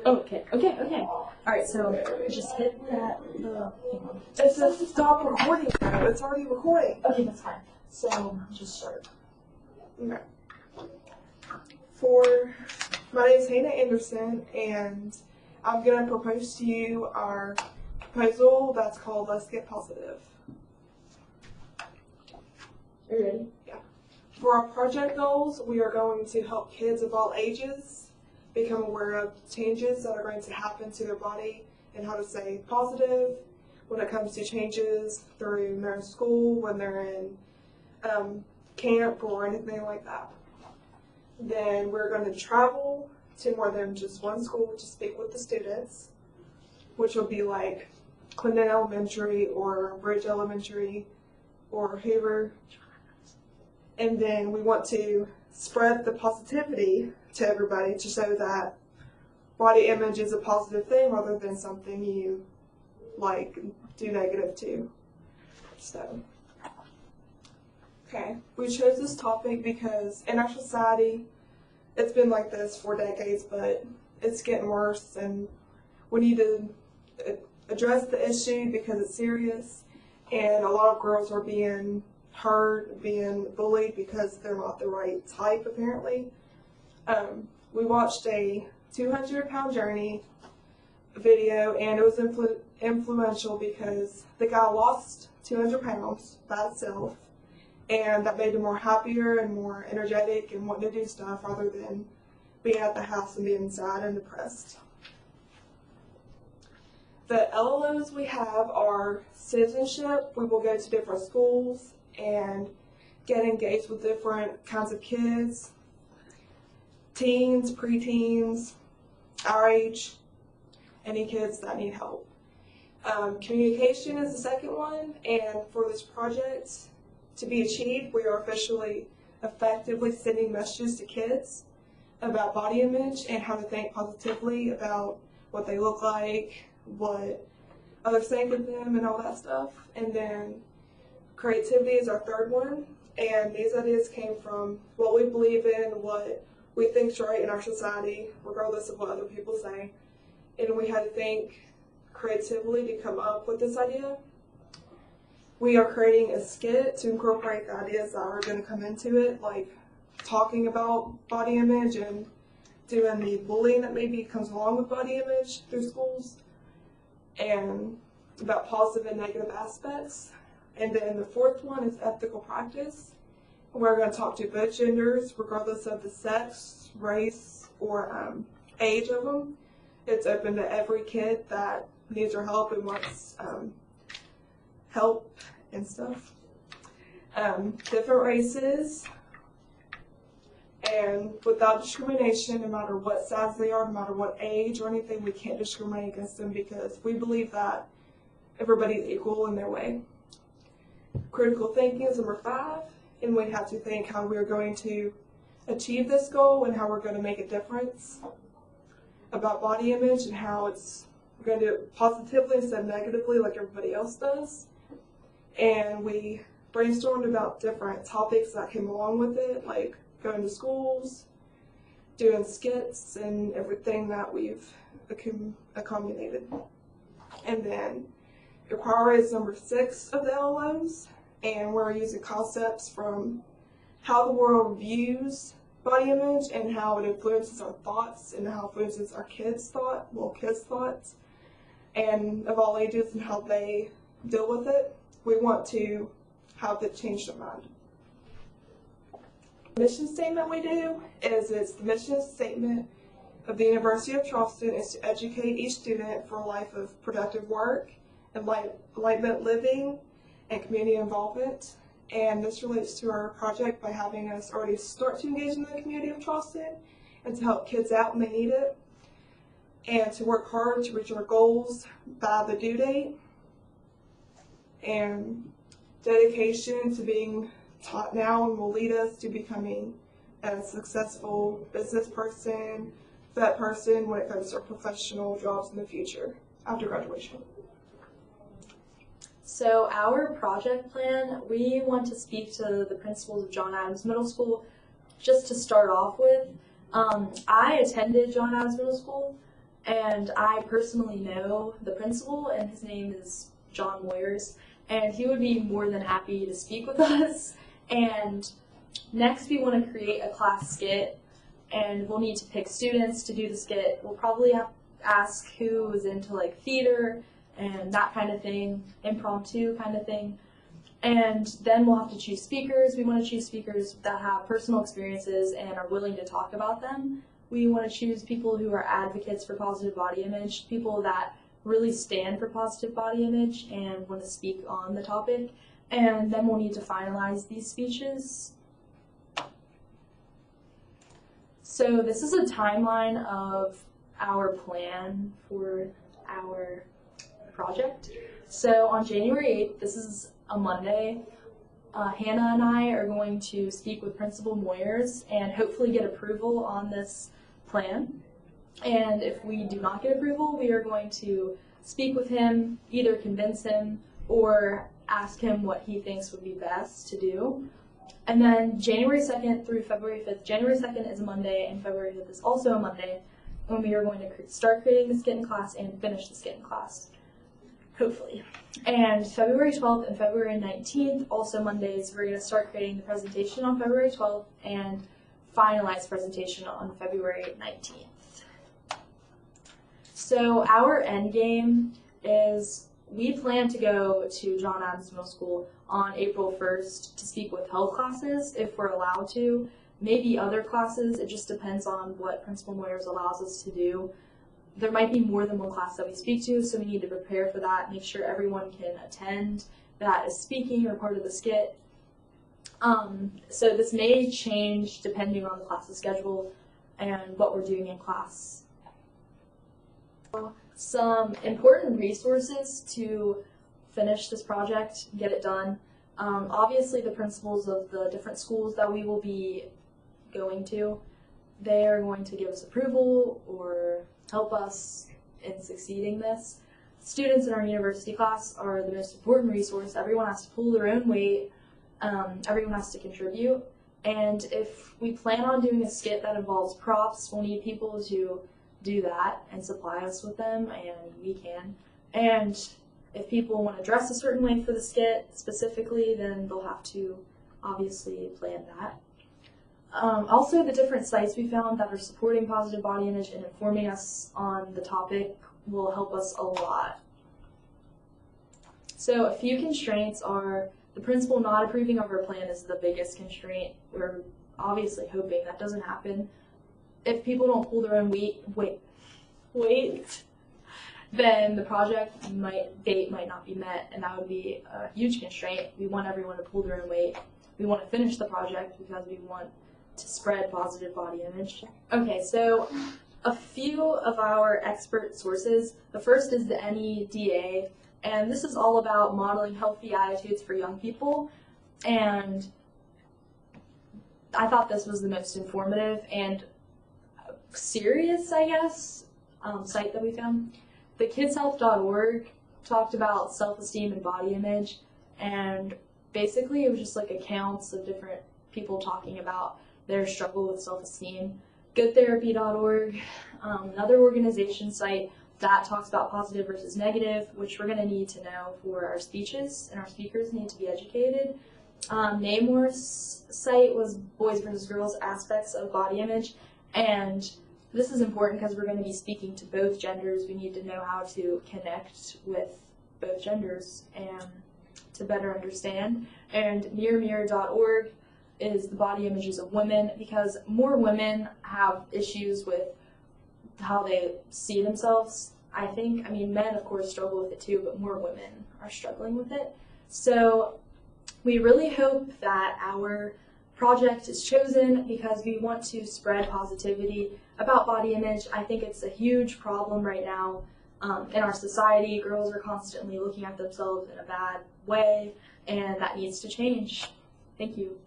Oh, okay. Alright, so just hit that. It says stop recording now. It's already recording. Okay, that's fine. So, just start. Okay. My name is Hannah Anderson, and I'm going to propose to you our proposal that's called Let's Get Positive. Are you ready? Yeah. For our project goals, we are going to help kids of all ages become aware of changes that are going to happen to their body and how to stay positive when it comes to changes through their school, when they're in camp or anything like that. Then we're going to travel to more than just one school to speak with the students, which will be like Clinton Elementary or Bridge Elementary or Hoover. And then we want to spread the positivity to everybody to show that body image is a positive thing rather than something you like do negative to. So, okay, we chose this topic because in our society, it's been like this for decades, but it's getting worse, and we need to address the issue because it's serious, and a lot of girls are being hurt, being bullied because they're not the right type, apparently. We watched a 200-pound journey video, and it was influential because the guy lost 200 pounds by itself, and that made him more happier and more energetic and wanting to do stuff rather than being at the house and being sad and depressed. The LLOs we have are citizenship. We will go to different schools and get engaged with different kinds of kids, teens, preteens, our age, any kids that need help. Communication is the second one, and for this project to be achieved, we are officially effectively sending messages to kids about body image and how to think positively about what they look like, what others think of them, and all that stuff. And then creativity is our third one, and these ideas came from what we believe in, what we think is right in our society, regardless of what other people say. And we had to think creatively to come up with this idea. We are creating a skit to incorporate the ideas that are going to come into it, like talking about body image and doing the bullying that maybe comes along with body image through schools, and about positive and negative aspects. And then the fourth one is ethical practice. We're going to talk to both genders, regardless of the sex, race, or age of them. It's open to every kid that needs our help and wants help and stuff. Different races, and without discrimination, no matter what size they are, no matter what age or anything, we can't discriminate against them because we believe that everybody's equal in their way. Critical thinking is number 5, and we have to think how we're going to achieve this goal and how we're going to make a difference about body image and how we're going to do it positively instead of negatively like everybody else does. And we brainstormed about different topics that came along with it, like going to schools, doing skits, and everything that we've accumulated. And then Require is number 6 of the LLOs, and we're using concepts from how the world views body image and how it influences our thoughts and how it influences our kids' thoughts, and of all ages and how they deal with it. We want to have it change their mind. The mission statement we do is it's the mission statement of the University of Charleston is to educate each student for a life of productive work, enlightenment living, and community involvement. And this relates to our project by having us already start to engage in the community of Charleston and to help kids out when they need it, and to work hard to reach our goals by the due date, and dedication to being taught now and will lead us to becoming a successful business person, vet person when it comes to our professional jobs in the future after graduation. So our project plan, we want to speak to the principals of John Adams Middle School just to start off with. I attended John Adams Middle School, And I personally know the principal, and his name is John Moyers, and he would be more than happy to speak with us. And next we want to create a class skit, and we'll need to pick students to do the skit. We'll probably have to ask who is into like theater and that kind of thing, impromptu kind of thing. And then we'll have to choose speakers. We want to choose speakers that have personal experiences and are willing to talk about them. We want to choose people who are advocates for positive body image, people that really stand for positive body image and want to speak on the topic. And then we'll need to finalize these speeches. So this is a timeline of our plan for our project. So on January 8th, this is a Monday, Hannah and I are going to speak with Principal Moyers and hopefully get approval on this plan. And if we do not get approval, we are going to speak with him, either convince him or ask him what he thinks would be best to do. And then January 2nd through February 5th, January 2nd is a Monday and February 5th is also a Monday, when we are going to start creating the skit in class and finish the skit in class, hopefully. And February 12th and February 19th, also Mondays, we're going to start creating the presentation on February 12th and finalize presentation on February 19th. So our end game is we plan to go to John Adams Middle School on April 1st to speak with health classes if we're allowed to. Maybe other classes, it just depends on what Principal Moyers allows us to do. There might be more than one class that we speak to, so we need to prepare for that, make sure everyone can attend that is speaking or part of the skit. So this may change depending on the class's schedule and what we're doing in class. Some important resources to finish this project, get it done. Obviously the principals of the different schools that we will be going to, they are going to give us approval or help us in succeeding this. Students in our university class are the most important resource. Everyone has to pull their own weight. Everyone has to contribute. And if we plan on doing a skit that involves props, we'll need people to do that and supply us with them, and we can. And if people want to dress a certain way for the skit specifically, then they'll have to obviously plan that. Also, the different sites we found that are supporting positive body image and informing us on the topic will help us a lot. So a few constraints are the principal not approving of our plan is the biggest constraint. We're obviously hoping that doesn't happen. If people don't pull their own weight, then the project date might not be met, and that would be a huge constraint. We want everyone to pull their own weight. We want to finish the project because we want to spread positive body image. Okay, so a few of our expert sources. The first is the NEDA, and this is all about modeling healthy attitudes for young people. And I thought this was the most informative and serious, I guess, site that we found. The kidshealth.org talked about self-esteem and body image, and basically it was just like accounts of different people talking about their struggle with self-esteem. Goodtherapy.org, another organization site that talks about positive versus negative, which we're going to need to know for our speeches, and our speakers need to be educated. Namor's site was Boys versus Girls Aspects of Body Image, and this is important because we're going to be speaking to both genders. We need to know how to connect with both genders and to better understand. And mirrormirror.org is the body images of women, because more women have issues with how they see themselves, I think. I mean, men, of course, struggle with it too, but more women are struggling with it. So we really hope that our project is chosen because we want to spread positivity about body image. I think it's a huge problem right now in our society. Girls are constantly looking at themselves in a bad way, and that needs to change. Thank you.